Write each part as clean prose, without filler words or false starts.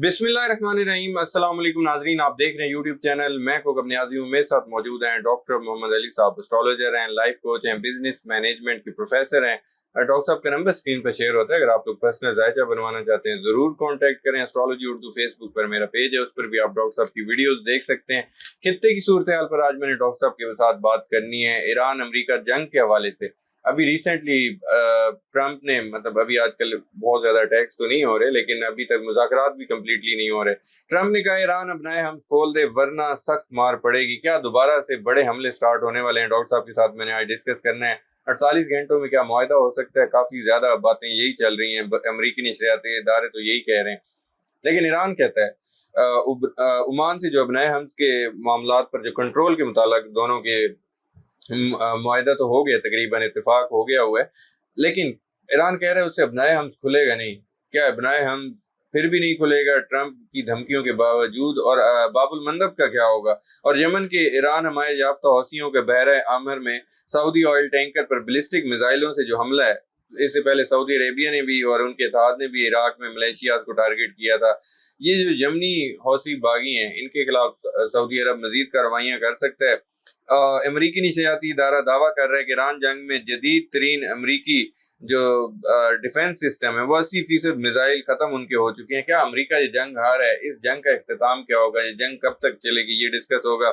बिस्मिल्लाहिर्रहमानिर्रहीम। अस्सलाम वालेकुम नाजरीन, आप देख रहे हैं यूट्यूब चैनल मैं कोकब नियाजी हूं। मेरे साथ मौजूद हैं डॉक्टर मोहम्मद अली साहब, एस्ट्रोलॉजर हैं, लाइफ कोच हैं, बिजनेस मैनेजमेंट के प्रोफेसर हैं। डॉक्टर साहब का नंबर स्क्रीन पर शेयर होता है, अगर आप लोग पर्सनल जायचा बनवाना चाहते हैं जरूर कॉन्टैक्ट करें। एस्ट्रोलॉजी उर्दू फेसबुक पर मेरा पेज है, उस पर भी आप डॉक्टर साहब की वीडियोस देख सकते हैं। खित्ते की सूरत हाल पर आज मैंने डॉक्टर साहब के साथ बात करनी है ईरान अमेरिका जंग के हवाले से। अभी रिसेंटली ट्रम्प ने अभी आजकल बहुत ज्यादा अटैक्स तो नहीं हो रहे, लेकिन अभी तक मुज़ाकरात भी कंप्लीटली नहीं हो रहे। ट्रम्प ने कहा ईरान अपनाए हम खोल दे वरना सख्त मार पड़ेगी। क्या दोबारा से बड़े हमले स्टार्ट होने वाले हैं? डॉक्टर साहब के साथ मैंने आज डिस्कस करना है 48 घंटों में क्या मुआहदा हो सकता है। काफी ज्यादा बातें यही चल रही हैं, अमरीकी नशरियाती इदारे तो यही कह रहे हैं, लेकिन ईरान कहता है ओमान से जो अपनाए हम के मामला पर जो कंट्रोल के मुतालिक दोनों के मुआहदा तो हो गया, तकरीबन इत्तेफाक हो गया हुआ है, लेकिन ईरान कह रहा है उससे अपनाए हम खुलेगा नहीं। क्या अपनाए हम फिर भी नहीं खुलेगा ट्रंप की धमकियों के बावजूद? और बाबुल मंदब का क्या होगा? और यमन के ईरान हमारे याफ्ता हौसियों के बहरा आमर में सऊदी ऑयल टैंकर पर बैलिस्टिक मिसाइलों से जो हमला है, इससे पहले सऊदी अरेबिया ने भी और उनके इत्तेहाद ने भी इराक में मलेशिया को टारगेट किया था। ये जो यमनी हौसी बागी हैं, इनके खिलाफ सऊदी अरब मजीद कार्रवाइयां कर सकता है। अमरीकी नशरियाती इदारा दावा कर रहा है कि ईरान जंग में जदीद तरीन अमरीकी जो डिफेंस सिस्टम है वो 80% मिसाइल खत्म उनके हो चुके हैं। क्या अमेरिका ये जंग हार है? इस जंग का इख्तिताम क्या होगा? ये जंग कब तक चलेगी? ये डिस्कस होगा।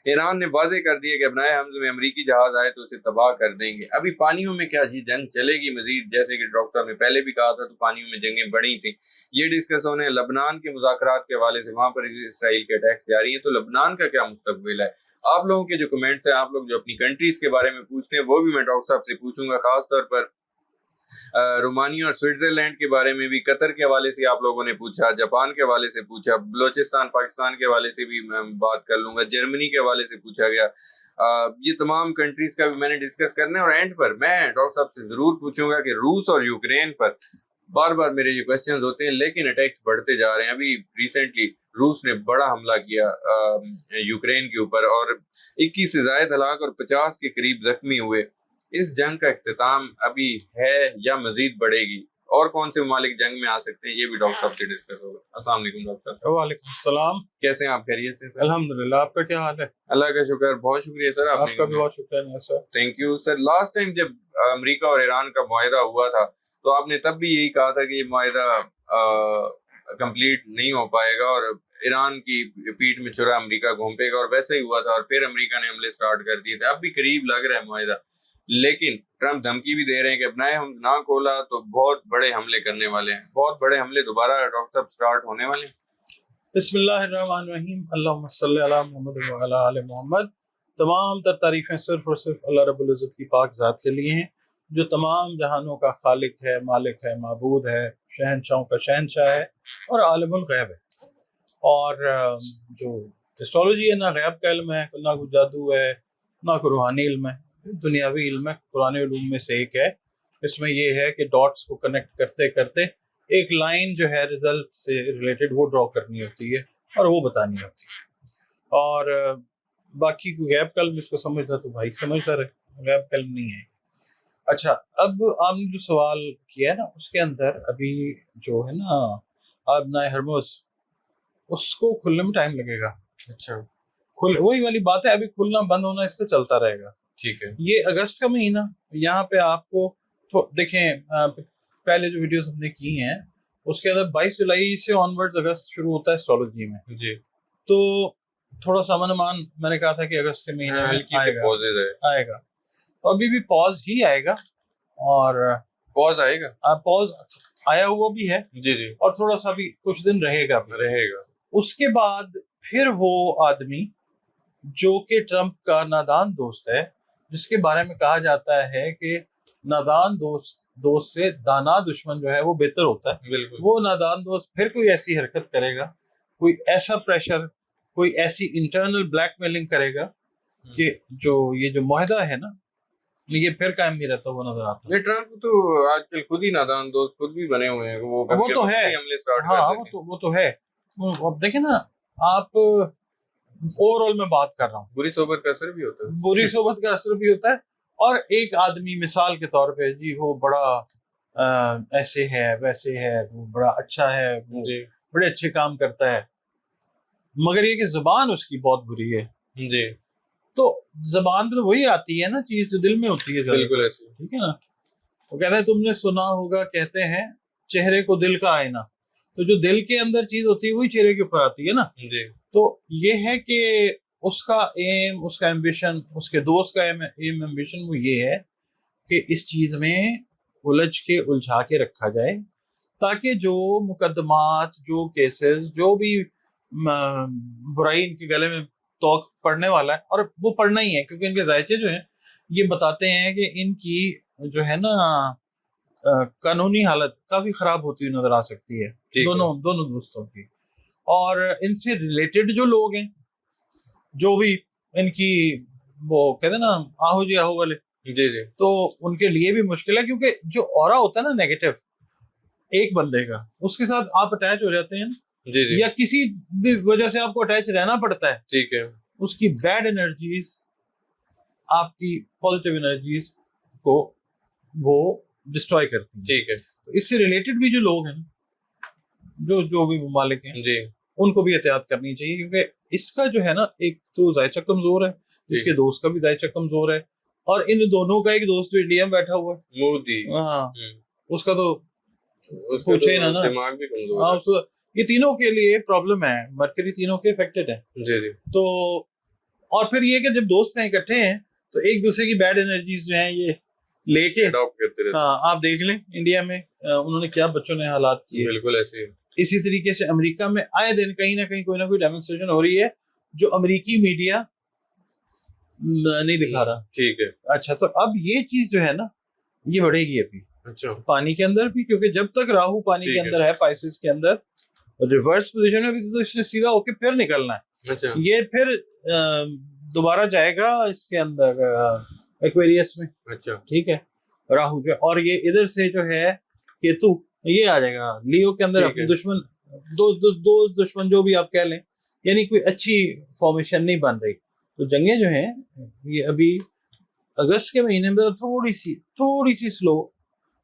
ईरान ने वाजे कर दिया कि अपनाए हमले में अमरीकी जहाज आए तो उसे तबाह कर देंगे। अभी पानियों में क्या ये जंग चलेगी मजीद? जैसे कि डॉक्टर साहब ने पहले भी कहा था, तो पानियों में जंगें बढ़ी थी। ये डिस्कस होने लबनान के मुज़ाकरात के हवाले से, वहां पर इसराइल के अटैक्स जारी हैं, तो लबनान का क्या मुस्तकबिल है? आप लोगों के जो कमेंट्स हैं, आप लोग जो अपनी कंट्रीज के बारे में पूछते हैं, वो भी मैं डॉक्टर साहब से पूछूंगा। खासतौर पर रोमानिया और स्विट्जरलैंड के बारे में भी, कतर के हवाले से आप लोगों ने पूछा, जापान के हवाले से पूछा, बलोचिस्तान पाकिस्तान के हवाले से भी मैं बात कर लूंगा, जर्मनी के हवाले से पूछा गया। ये तमाम कंट्रीज का भी मैंने डिस्कस करना है। और एंड पर मैं डॉक्टर साहब से जरूर पूछूंगा कि रूस और यूक्रेन पर बार बार मेरे ये क्वेश्चन होते हैं, लेकिन अटैक्स बढ़ते जा रहे हैं। अभी रिसेंटली रूस ने बड़ा हमला किया यूक्रेन के ऊपर और 21 से ज्यादा हलाक और 50 के करीब जख्मी हुए। इस जंग का इख्तिताम अभी है या मजीद बढ़ेगी? और कौन से ममालिक जंग में आ सकते हैं, ये भी डॉक्टर साहब से डिस्कस होगा। अस्सलाम वालेकुम डॉक्टर साहब। वालेकुम सलाम। कैसे हैं आप? खैरियत से? अल्हम्दुलिल्लाह, आपका क्या हाल है? अल्लाह का शुक्र, बहुत शुक्रिया सर। आपका भी बहुत शुक्रिया sir. Thank you sir. Last time जब अमेरिका और ईरान का मुआहदा हुआ था, तो आपने तब भी यही कहा था कि ये मुआहदा कंप्लीट नहीं हो पाएगा और ईरान की पीठ में छुरा अमेरिका घूमेगा, और वैसे ही हुआ था। और फिर अमेरिका ने हमले स्टार्ट कर दिए थे। अब भी करीब लग रहा है मुआहदा, लेकिन ट्रम्प धमकी भी दे रहे हैं कि अपनाए हम ना खोला तो बहुत बड़े हमले करने वाले हैं। बहुत बड़े हमले दोबारा डॉक्टर साहब स्टार्ट होने वाले हैं। बिस्मिल्लाहिर्रहमानिर्रहीम, अल्लाहुम्मा सल्ली अला मोहम्मद व अला आले मोहम्मद। तमाम तर तारीफ़ें सिर्फ और सिर्फ अल्लाह रब्बुल इज़्ज़त की पाक ज़ात के लिए हैं, जो तमाम जहानों का खालिक है, मालिक है, माबूद है, शहनशाहों का शहनशाह है और आलिमुल गैब है। और जो एस्ट्रोलॉजी है, ना गैब का इल्म है, ना कोई जादू है, ना कोई रूहानी इल्म है, दुनियावी इल्म है, पुराने इल्म में से एक है। इसमें ये है कि डॉट्स को कनेक्ट करते करते एक लाइन जो है रिजल्ट से रिलेटेड वो ड्रॉ करनी होती है और वो बतानी होती है। और बाकी कोई गैब कल्म इसको समझता तो भाई समझता रहे, गैब कल्म नहीं है। अच्छा, अब आपने जो सवाल किया है ना, उसके अंदर अभी जो है ना आबनाए हरमुज़, उसको खुलने में टाइम लगेगा। अच्छा, वही वाली बात है, अभी खुलना बंद होना इसका चलता रहेगा। ठीक है। ये अगस्त का महीना, यहाँ पे आपको तो देखें, पहले जो वीडियोस हमने की हैं उसके अंदर 22 जुलाई से ऑनवर्ड्स अगस्त शुरू होता है एस्ट्रोलॉजी में जी। तो थोड़ा सा अनुमान मैंने कहा था कि अगस्त के महीने में आएगा। तो अभी भी पॉज ही आएगा, और पॉज आएगा, पॉज आया हुआ भी है जी जी, और थोड़ा सा भी कुछ दिन रहेगा। उसके बाद फिर वो आदमी जो कि ट्रम्प का नादान दोस्त है, जिसके बारे में कहा जाता है कि नादान दोस्त से दाना दुश्मन जो है वो बेहतर होता है, वो नादान दोस्त फिर कोई ऐसी हरकत करेगा, कोई ऐसा प्रेशर, कोई ऐसी इंटरनल ब्लैकमेलिंग करेगा कि जो मुआहदा है ना, ये फिर कायम नहीं रहता, वो नजर आता है। ट्रम्प तो आजकल खुद ही नादान दोस्त खुद भी बने हुए हैं, वो तो है। हाँ, वो तो है। अब देखे ना आप, ओवरऑल मैं बात कर रहा हूँ, बुरी सोबत का असर भी होता है। बुरी सोबत का असर भी होता है। और एक आदमी मिसाल के तौर पे जी, वो बड़ा ऐसे है वैसे है, वो बड़ा अच्छा है, वो जी बड़े अच्छे काम करता है, मगर ये कि जुबान उसकी बहुत बुरी है। जी तो जबान पे तो वही आती है ना चीज जो दिल में होती है बिल्कुल ज्यादातर, ऐसे। ठीक है ना। वो कहते हैं, तुमने सुना होगा, कहते हैं चेहरे को दिल का आईना, तो जो दिल के अंदर चीज होती है वही चेहरे के ऊपर आती है ना। जी तो ये है कि उसका एम, उसका एम्बिशन, उसके दोस्त का एम एम्बिशन वो ये है कि इस चीज में उलझ के उलझा के रखा जाए, ताकि जो मुकदमात, जो केसेस, जो भी बुराई इनके गले में तोक पड़ने वाला है, और वो पड़ना ही है, क्योंकि इनके जायचे जो हैं ये बताते हैं कि इनकी जो है ना कानूनी हालत काफी खराब होती हुई नजर आ सकती है, ठीक है। दोनों दोनों दोस्तों की। और इनसे रिलेटेड जो लोग हैं, जो भी इनकी, वो कहते हैं ना आहू जी आहू वाले, जी जी तो उनके लिए भी मुश्किल है, क्योंकि जो ऑरा होता है ना नेगेटिव एक बंदे का, उसके साथ आप अटैच हो जाते हैं ना, जी जी या किसी भी वजह से आपको अटैच रहना पड़ता है, ठीक है। उसकी बैड एनर्जीज आपकी पॉजिटिव एनर्जीज को वो डिस्ट्रॉय करती हैं। ठीक है तो इससे रिलेटेड भी जो लोग हैं, जो जो भी ममालिक हैं, जी उनको भी एहतियात करनी चाहिए, क्योंकि इसका जो है ना, एक तो जायचा कमजोर है, इसके दोस्त का भी जायचा कमजोर है, और इन दोनों का एक दोस्त जो इंडिया में बैठा हुआ है, मोदी। हाँ, हम्म। उसका तो उसका पूछे ही तो ना। दिमाग भी कमजोर हाँ, है। ये तीनों के लिए प्रॉब्लम है, मरकरी तीनों के इफेक्टेड है। जी जी तो और फिर ये कि जब दोस्त हैं, इकट्ठे हैं, तो एक दूसरे की बैड एनर्जीज जो हैं ये लेके, अडॉप्ट करते रहते हाँ, आप देख लें इंडिया में उन्होंने क्या बच्चों ने हालात हैं। किए। बिल्कुल ऐसे ही। इसी तरीके से अमेरिका में आए दिन कहीं ना कोई डेमोन्स्ट्रेशन हो रही है, जो अमेरिकी मीडिया नहीं दिखा रहा। ठीक है। अच्छा, तो अब ये चीज जो है ना, ये बढ़ेगी अभी अच्छा पानी के अंदर भी, क्योंकि जब तक राहु पानी ठीक के है। अंदर है, पाइसेस के अंदर रिवर्स पोजीशन में भी, तो इसने सीधा होके फिर निकलना है। अच्छा ये फिर दोबारा जाएगा इसके अंदर एक्वेरियस में, अच्छा ठीक है, राहु जो है, और ये इधर से जो है केतु, ये आ जाएगा लियो के अंदर। ठीक अपने है। दुश्मन, दो दुश्मन जो भी आप कह लें, यानी कोई अच्छी फॉर्मेशन नहीं बन रही। तो जंगें जो हैं ये अभी अगस्त के महीने में तो थोड़ी सी स्लो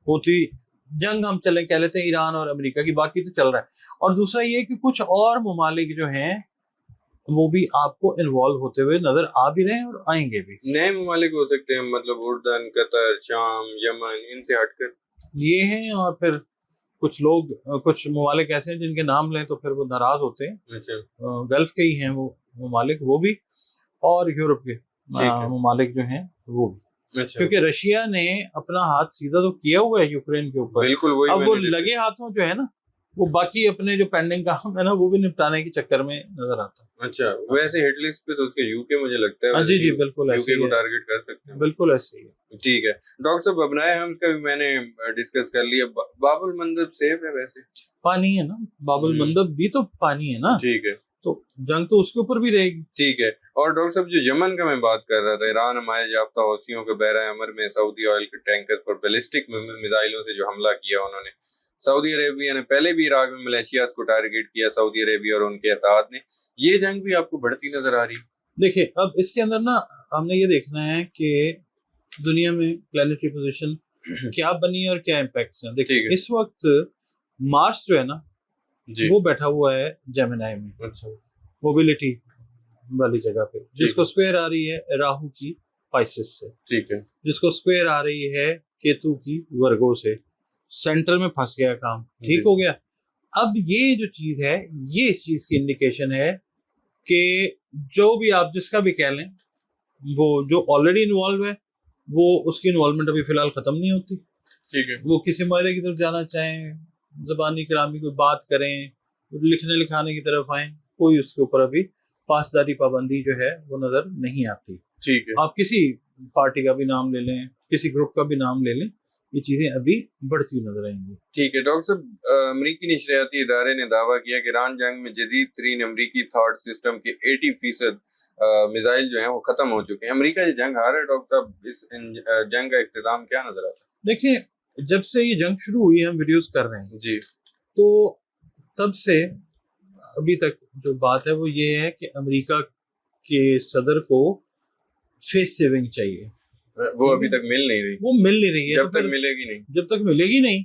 होती जंग हम चले कह लेते हैं ईरान और अमेरिका की, बाकी तो चल रहा है। और दूसरा ये कि कुछ और ममालिक जो हैं वो भी आपको इन्वॉल्व होते हुए नजर आ भी रहे हैं और आएंगे भी। नए ममालिक हो सकते हैं, मतलब उर्दन, कतर, शाम, यमन, इनसे हटकर। ये हैं, और फिर कुछ लोग, कुछ ममालिक ऐसे हैं जिनके नाम लें तो फिर वो नाराज होते हैं। अच्छा गल्फ के ही हैं वो ममालिक, वो भी, और यूरोप के ठीक है। ममालिक जो हैं वो भी, अच्छा क्योंकि रशिया ने अपना हाथ सीधा तो किया हुआ है यूक्रेन के ऊपर। बिल्कुल वही अब वो मैंने लगे हाथों जो है ना, वो बाकी अपने जो पेंडिंग काम है ना, वो भी निपटाने के चक्कर में नजर आता है। अच्छा वैसे हिट लिस्ट पे तो उसके यूके मुझे लगता है, हाँ जी जी, बिल्कुल ऐसे यूके ही को है, टारगेट कर सकते हैं। बिल्कुल ऐसे ही है। ठीक है डॉक्टर साहब, अपनाए हम इसका भी मैंने डिस्कस कर लिया। बाबुल मंदब सेफ है वैसे? पानी है ना, बाबुल मंदब भी तो पानी है ना, ठीक है। तो जंग तो उसके ऊपर भी रहेगी। ठीक है। और डॉक्टर साहब, जो यमन का मैं बात कर रहा था, ईरान हमारे याफ्ता हौसियों के बहरा अमर में सऊदी ऑयल के टैंकर पर बैलिस्टिक मिसाइलों से जो हमला किया उन्होंने, सऊदी अरेबिया ने पहले भी इराक में मलेशिया को टारगेट किया, सऊदी अरेबिया और उनके इत्तेहाद ने। ये जंग भी आपको बढ़ती नजर आ रही? देखिए, अब इसके अंदर ना हमने ये देखना है कि दुनिया में प्लानिटरी पोजीशन क्या बनी और क्या इम्पैक्ट्स हैं। देखिए, इस वक्त मार्स जो है ना, जी वो बैठा हुआ है जेमिनी में, अच्छा मोबिलिटी वाली जगह पे, जिसको स्क्वायर आ रही है राहु की पाइसेस से, ठीक है। जिसको स्क्वायर आ रही है केतु की वर्गो से। सेंटर में फंस गया काम, जी। ठीक हो गया। अब ये जो चीज है, ये इस चीज की इंडिकेशन है कि जो भी आप जिसका भी कह लें, वो जो ऑलरेडी इन्वॉल्व है, वो उसकी इन्वॉल्वमेंट अभी फिलहाल खत्म नहीं होती। ठीक है। वो किसी मायदे की तरफ जाना चाहें, जबानी कलामी कोई बात करें, लिखने लिखाने की तरफ आए, कोई उसके ऊपर अभी पासदारी पाबंदी जो है वो नजर नहीं आती। ठीक है। आप किसी पार्टी का भी नाम ले लें, किसी ग्रुप का भी नाम ले लें, ये चीजें अभी बढ़ती हुई नजर आएंगी। ठीक है डॉक्टर साहब, अमरीकी नशरियाती इदारे ने दावा किया कि ईरान जंग में जदीद तरीन अमरीकी थॉट सिस्टम के 80% मिसाइल जो हैं वो खत्म हो चुके हैं। अमरीका ये जंग हार है डॉक्टर साहब, इस जंग का इख्तिताम क्या नजर आता है? देखिए, जब से ये जंग शुरू हुई, हम वीडियोस कर रहे हैं जी तो तब से अभी तक जो बात है वो ये है कि अमेरिका के सदर को फेस सेविंग चाहिए। वो अभी तक मिल नहीं रही, वो मिल नहीं रही है। जब तक मिलेगी नहीं, जब तक मिलेगी नहीं,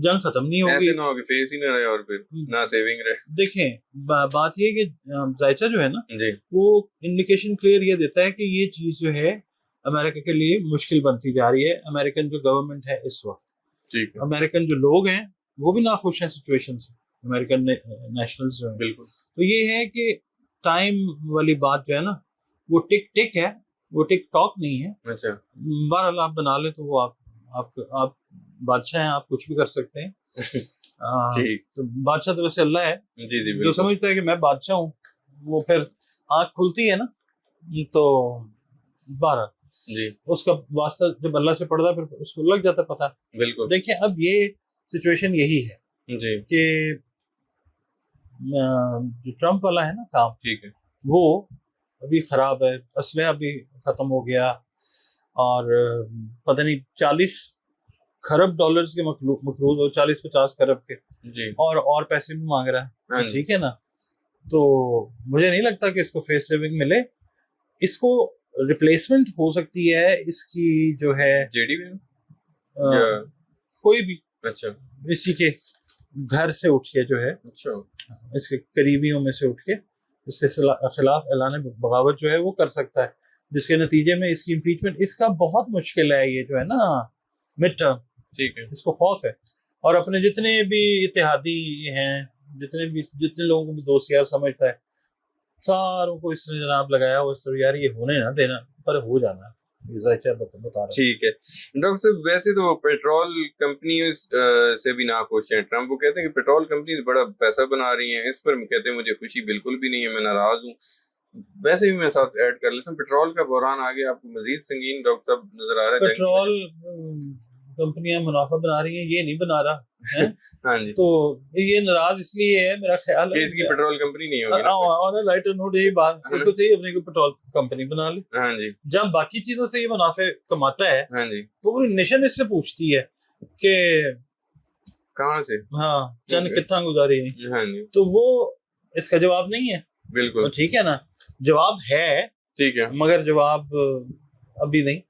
जंग खत्म नहीं होगी। ऐसे ना हो कि फेस ही ना रहे और फिर ना सेविंग रहे। देखें, बात ये कि जायचा जो है ना जी, वो इंडिकेशन क्लियर ये देता है कि ये चीज जो है अमेरिका के लिए मुश्किल बनती जा रही है। अमेरिकन जो गवर्नमेंट है इस वक्त, ठीक है, अमेरिकन जो लोग हैं वो भी नाखुश हैं सिचुएशन से, अमेरिकन नेशनल्स जो हैं। बिल्कुल, तो ये है कि टाइम वाली बात जो है ना वो टिक टिक है, वो टिक टॉक नहीं है। अच्छा, बहरहाल आप बना ले तो वो आप बादशाह हैं, आप कुछ भी कर सकते हैं। ठीक, तो बादशाह तो वैसे अल्लाह है। जी जी जो बिल्कुल, समझता है कि मैं बादशाह हूँ वो फिर आंख खुलती है ना, तो 12 जी उसका वास्ता जब अल्लाह से पड़ता है फिर उसको लग जाता है पता। बिल्कुल, देखिए अब ये सिचुएशन यही है जी, कि जो ट्रम्प वाला है ना काम, ठीक है, वो अभी खराब है, असलहा भी खत्म हो गया और पता नहीं 40 खरब डॉलर्स के मकरूज हो, 40-50 खरब के, जी, और पैसे भी मांग रहा हाँ है। जी, ठीक है ना, तो मुझे नहीं लगता कि इसको फेस सेविंग मिले। इसको रिप्लेसमेंट हो सकती है इसकी जो है जेडी में अ, या, कोई भी अच्छा, इसी के घर से उठ के जो है, अच्छा, इसके करीबियों में से उठ के इसके खिलाफ ऐलान बगावत जो है वो कर सकता है, जिसके नतीजे में इसकी इम्पीचमेंट, इसका बहुत मुश्किल है ये जो है ना मिड टर्म, ठीक है, इसको खौफ है। और अपने जितने भी इत्तेहादी हैं, जितने लोगों को भी दोस्त यार समझता है, सारों को इसने जनाब लगाया हो इस तरह, यार ये होने ना देना, पर हो जाना, बता रहा ठीक है। डॉक्टर साहब वैसे तो पेट्रोल कंपनी से भी नाखुश है ट्रम्प, वो कहते हैं कि पेट्रोल कंपनी बड़ा पैसा बना रही हैं, इस पर कहते हैं मुझे खुशी बिल्कुल भी नहीं है, मैं नाराज हूँ। वैसे भी मैं साथ ऐड कर लेता हूँ, पेट्रोल का बहरान आ गया, आपको मजीद संगीन डॉक्टर साहब नजर आ रहा है जंग की पेट्रोल वजह कंपनियां मुनाफा बना रही हैं, ये नहीं बना रहा है। हाँ जी, तो ये नाराज इसलिए है मेरा ख्याल कि है। इसकी पेट्रोल कंपनी नहीं होगी ना, ऑन अ लाइटर नोट यही बात, है इसको ना? चाहिए अपने को पेट्रोल कंपनी बना ले। हाँ जी, जब बाकी चीजों से ये मुनाफे कमाता है हाँ जी, तो पूरी नेशन इससे पूछती है कि कहाँ से, हाँ चंद कितना गुजारी है, हाँ जी, तो वो इसका जवाब नहीं है। तो बिल्कुल, ठीक है ना, जवाब है ठीक है, मगर जवाब अभी नहीं।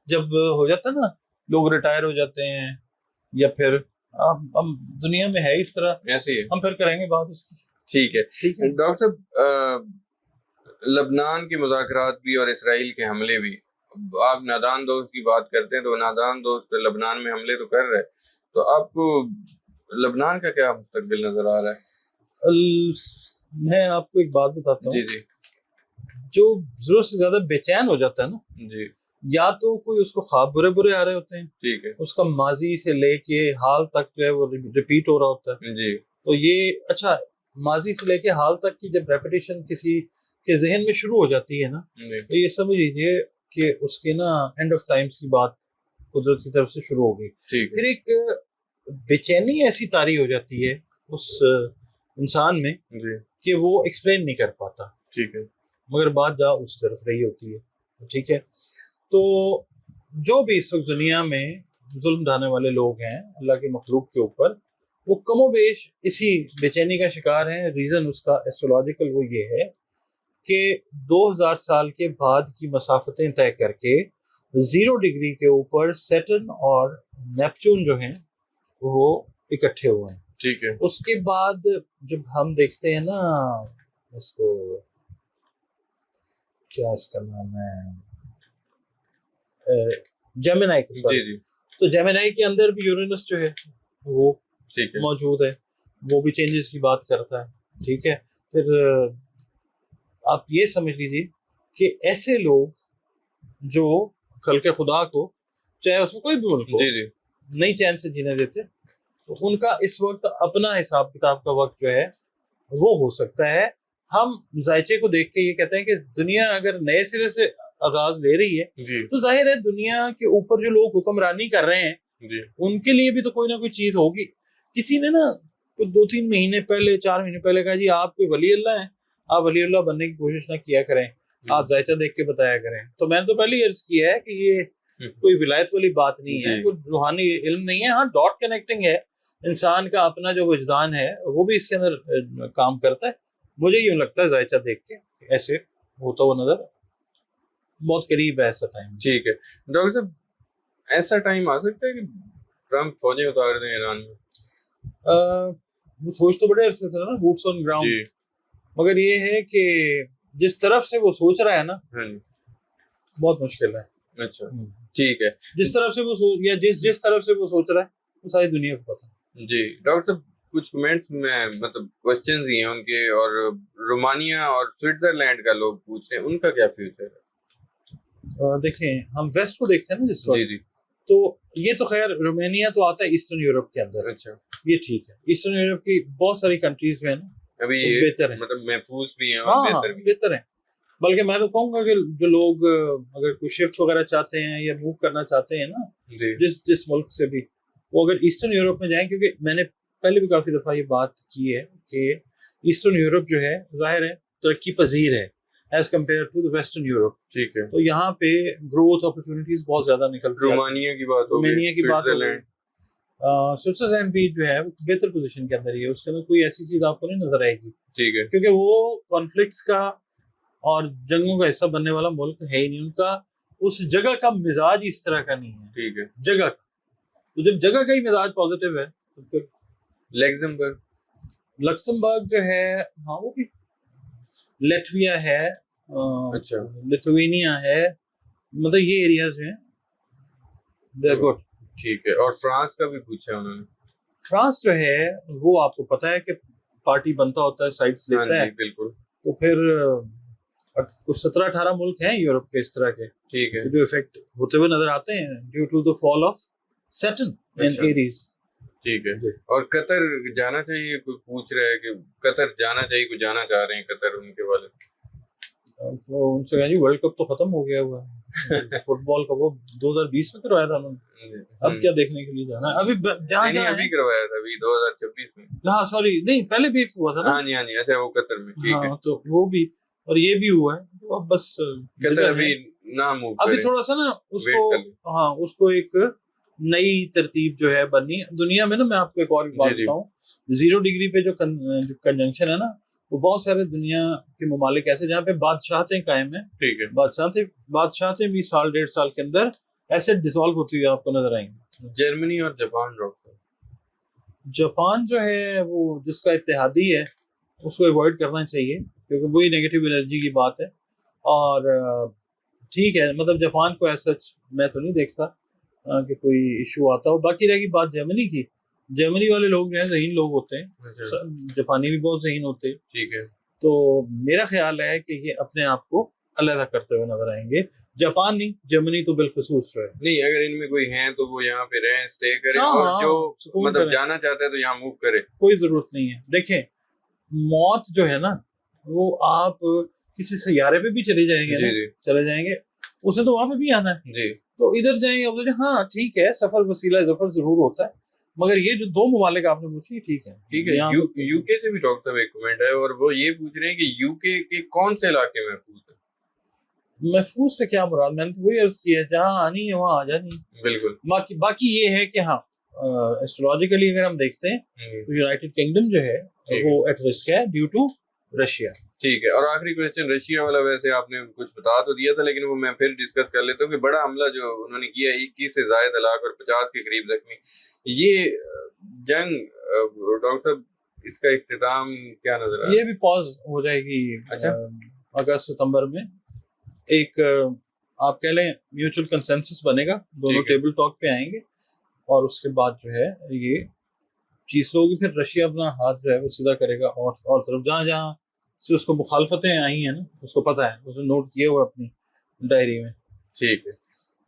जब हो जाता है ना, लोग रिटायर हो जाते हैं या फिर हम दुनिया में है इस तरह, ऐसे ही है, हम फिर करेंगे बात उसकी। ठीक है। ठीक है, डॉक्टर साहब लबनान के मुज़ाकरात भी और इसराइल के हमले भी, आप नादान दोस्त की बात करते हैं तो नादान दोस्त लबनान में हमले तो कर रहे हैं, तो आपको लबनान का क्या मुस्तकबिल नजर आ रहा है? मैं आपको एक बात बताता जी हूँ, जी, जो जरूरत से ज्यादा बेचैन हो जाता है ना, जी, या तो कोई उसको ख्वाब बुरे बुरे आ रहे होते हैं, ठीक है, उसका माजी से लेके हाल तक जो है वो रिपीट हो रहा होता है। जी, तो ये अच्छा, माजी से लेके हाल तक की जब रेपिटेशन किसी के जहन में शुरू हो जाती है ना, जी, तो ये समझ लीजिए कि उसके ना एंड ऑफ टाइम्स की बात कुदरत की तरफ से शुरू हो गई। ठीक है, फिर एक बेचैनी ऐसी तारी हो जाती है उस इंसान में जी, कि वो एक्सप्लेन नहीं कर पाता, ठीक है, मगर बात जा उस तरफ रही होती है। ठीक है, तो जो भी इस वक्त दुनिया में जुल्म ढाने वाले लोग हैं अल्लाह के मखलूक के ऊपर, वो कमोबेश इसी बेचैनी का शिकार हैं। रीज़न उसका एस्ट्रोलॉजिकल वो ये है कि 2000 साल के बाद की मसाफतें तय करके 0 डिग्री के ऊपर सैटर्न और नेपच्यून जो हैं वो इकट्ठे हुए हैं। ठीक है, उसके बाद जब हम देखते हैं ना इसको, क्या इसका नाम है, जेमिनाई को, जी सॉरी, जी, तो जेमिनाई के अंदर भी यूरेनस जो है वो ठीक है, मौजूद है, वो भी चेंजेस की बात करता है। ठीक है, फिर आप ये समझ लीजिए कि ऐसे लोग जो खल्के खुदा को, चाहे उसमें कोई भी मुल्क हो, जी जी, नहीं चैन से जीने देते, तो उनका इस वक्त अपना हिसाब किताब का वक्त जो है वो हो सकता है। हम जायचे को देख के ये कहते हैं कि दुनिया अगर नए सिरे से आगाज ले रही है, जी, तो जाहिर है दुनिया के ऊपर जो लोग हुक्मरानी कर रहे हैं जी, उनके लिए भी तो कोई ना कोई चीज होगी। किसी ने ना कुछ 2-3 महीने पहले, 4 महीने पहले कहा जी आप कोई वली अल्लाह हैं, आप वली अल्लाह बनने की कोशिश ना किया करें, आप जायचा देख के बताया करें। तो मैंने तो पहले ही अर्ज किया है कि ये कोई विलायत वाली बात नहीं है, जी। कोई रूहानी इल्म नहीं है। हाँ, डॉट कनेक्टिंग है, इंसान का अपना जो वजदान है वो भी इसके अंदर काम करता है। मुझे यूं लगता है जायचा देख के ऐसे होता हुआ नजर बहुत करीब है ऐसा टाइम। ठीक है डॉक्टर साहब, ऐसा टाइम आ सकता है कि ट्रम्प फौजें उतार दें ईरान में? वो सोच तो बड़े अरसे से ना, बूट्स ऑन ग्राउंड, जी। मगर ये है कि जिस तरफ से वो सोच रहा है ना, हाँ जी। बहुत मुश्किल है। अच्छा ठीक है। जिस तरफ से वो सोच, या जिस तरफ से वो सोच रहा है, वो सारी दुनिया को पता है। जी डॉक्टर साहब, कुछ कमेंट्स में मतलब क्वेश्चंस ही हैं उनके, और रोमानिया और स्विट्जरलैंड का लोग पूछ रहे हैं उनका क्या फ्यूचर है? देखें, हम वेस्ट को देखते हैं ना जिस जी वक्त, जी। तो ये तो खैर रोमानिया तो आता है ईस्टर्न यूरोप के अंदर, अच्छा। ये ठीक है। ईस्टर्न यूरोप की बहुत सारी कंट्रीज जो है ना, अभी वो ये बेहतर है, मतलब महफूज भी हैं और हाँ बेहतर भी। बेहतर है। बल्कि मैं तो कहूंगा कि जो लोग अगर कोई शिफ्ट वगैरह चाहते हैं या मूव करना चाहते हैं ना, जी जिस मुल्क से भी, वो अगर ईस्टर्न यूरोप में जाएं, क्योंकि मैंने पहले भी काफी दफा ये बात की है कि ईस्टर्न यूरोप जो है जाहिर है तरक्की पजीर है as compare to the western Europe. ठीक है। तो यहाँ पे ग्रोथ अपॉर्चुनिटीज बहुत ज्यादा निकलती है। रोमानिया की बात हो गई, रोमानिया की बात हो गई, स्विट्जरलैंड। स्विट्जरलैंड भी जो है वो बेहतर पोजीशन के अंदर ही है, उसके अंदर कोई ऐसी चीज आपको नहीं नजर आएगी, ठीक है। क्योंकि वो कॉन्फ्लिक्ट्स का और जंगों का हिस्सा बनने वाला मुल्क है ही नहीं। उनका उस जगह का मिजाज इस तरह का नहीं है, ठीक है। जगह का। तो जब जगह का ही मिजाज पॉजिटिव है तो फिर लग्जमबर्ग। लक्समबर्ग जो है, हाँ वो भी, लेटविया है, अच्छा। लिथुआनिया है, मतलब ये एरियाज हैं, दे आर गुड। ठीक है। और फ्रांस का भी पूछा उन्होंने। फ्रांस जो है वो आपको पता है कि पार्टी बनता होता है, साइड्स हाँ लेता जी है, बिल्कुल। तो फिर कुछ 17-18 मुल्क हैं यूरोप के इस तरह के, ठीक है। जो इफेक्ट होते हुए नजर आते हैं due to the fall of Saturn in अच्छा। एरीज। ठीक है। और कतर जाना चाहिए, कोई पूछ रहा है कि कतर जाना चाहिए, कोई जाना चाह रहे हैं कतर उनके वाले। तो उनसे कहा जी वर्ल्ड कप तो खत्म हो गया हुआ है फुटबॉल का, वो 2020 में करवाया था उन्होंने, अब क्या देखने के लिए जाना है? अभी जहाँ नहीं अभी करवाया था, अभी 2026 में। हाँ सॉरी, नहीं पहले भी हुआ था ना। हाँ जी अच्छा वो कतर में। ठीक है। हाँ तो वो भी, और ये भी हुआ है, तो अब बस कतर अभी ना मूव अभी करे, थोड़ा सा ना उसको, हाँ उसको एक नई तरतीब जो है बननी दुनिया में ना। मैं आपको एक और बात बताऊं, 0 डिग्री पे जो कंजंक्शन है ना, वो बहुत सारे दुनिया के ममालिक ऐसे जहाँ पे बादशाहतें कायम है। ठीक है। बादशाहतें भी साल 1.5 साल के अंदर ऐसे डिसॉल्व होती हुई आपको नजर आएंगी। जर्मनी और जापान डॉक्टर। जापान जो है वो जिसका इत्तेहादी है, उसको अवॉइड करना चाहिए, क्योंकि वही नेगेटिव एनर्जी की बात है। और ठीक है, मतलब जापान को ऐसा मैं तो नहीं देखता कि कोई इशू आता हो। बाकी रहेगी बात जर्मनी की, जर्मनी वाले लोग जो है ज़हीन लोग होते हैं, जापानी भी बहुत ज़हीन होते हैं। ठीक है। तो मेरा ख्याल है कि ये अपने आप को अलग करते हुए नजर आएंगे, जापान नहीं, जर्मनी तो बिलखुसूस है। नहीं अगर इनमें कोई है तो वो यहाँ पे रहें, स्टे करें, हाँ, और हाँ, जो मतलब जाना चाहते हैं तो यहाँ मूव करे, कोई जरूरत नहीं है। देखें, मौत जो है ना, वो आप किसी सैयारे पे भी चले जाएंगे जी, ना, जी। चले जाएंगे, उसे तो वहां पे भी आना है जी। तो इधर जाएंगे उधर, हाँ ठीक है, सफर वसीला जफर जरूर होता है, मगर ये जो 2 ममालिक आपने पूछी ठीक है। ठीक है। यूके से भी डॉक्टर साहब एक कमेंट है, और वो ये पूछ रहे हैं कि यूके के कौन से इलाके महफूज है? महफूज से क्या मुराद, मैंने तो वही अर्ज किया है, जहाँ आनी है वहाँ आ जानी। बिल्कुल। बाकी ये है कि हाँ, एस्ट्रोलॉजिकली अगर हम देखते हैं तो यूनाइटेड किंगडम जो है वो एट रिस्क है ड्यू टू रशिया। ठीक है। और आखिरी क्वेश्चन रशिया वाला, वैसे आपने कुछ बता तो दिया था, लेकिन वो मैं फिर डिस्कस कर लेता हूँ कि बड़ा हमला जो उन्होंने किया, 21 से ज्यादा हलाक और 50 के करीब जख्मी, ये जंग डॉक्टर साहब इसका इख्तिताम क्या नजर आ रहा है? ये भी पॉज हो जाएगी। अच्छा। अगस्त सितंबर में एक आप कह लें म्यूचुअल कंसेंसस बनेगा, दोनों टेबल टॉक पे आएंगे, और उसके बाद जो है ये चीज होगी, फिर रशिया अपना हाथ जो है वो सीधा करेगा और तरफ जहाँ जहाँ से उसको मुखालफतें आई हैं ना, उसको पता है, उसने नोट किया हुआ अपनी डायरी में। ठीक है,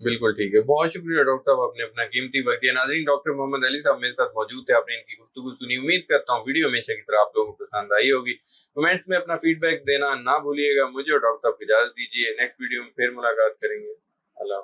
बिल्कुल ठीक है। बहुत शुक्रिया डॉक्टर साहब, आपने अपना कीमती वक्त दिया। नाज़रीन, डॉक्टर मोहम्मद अली साहब मेरे साथ मौजूद थे, आपने इनकी गुफ्तगू सुनी। उम्मीद करता हूँ वीडियो हमेशा की तरह आप लोगों को पसंद आई होगी। कमेंट्स में अपना फीडबैक देना ना भूलिएगा। मुझे और डॉक्टर साहब की इजाजत दीजिए, नेक्स्ट वीडियो में फिर मुलाकात करेंगे। अल्लाह।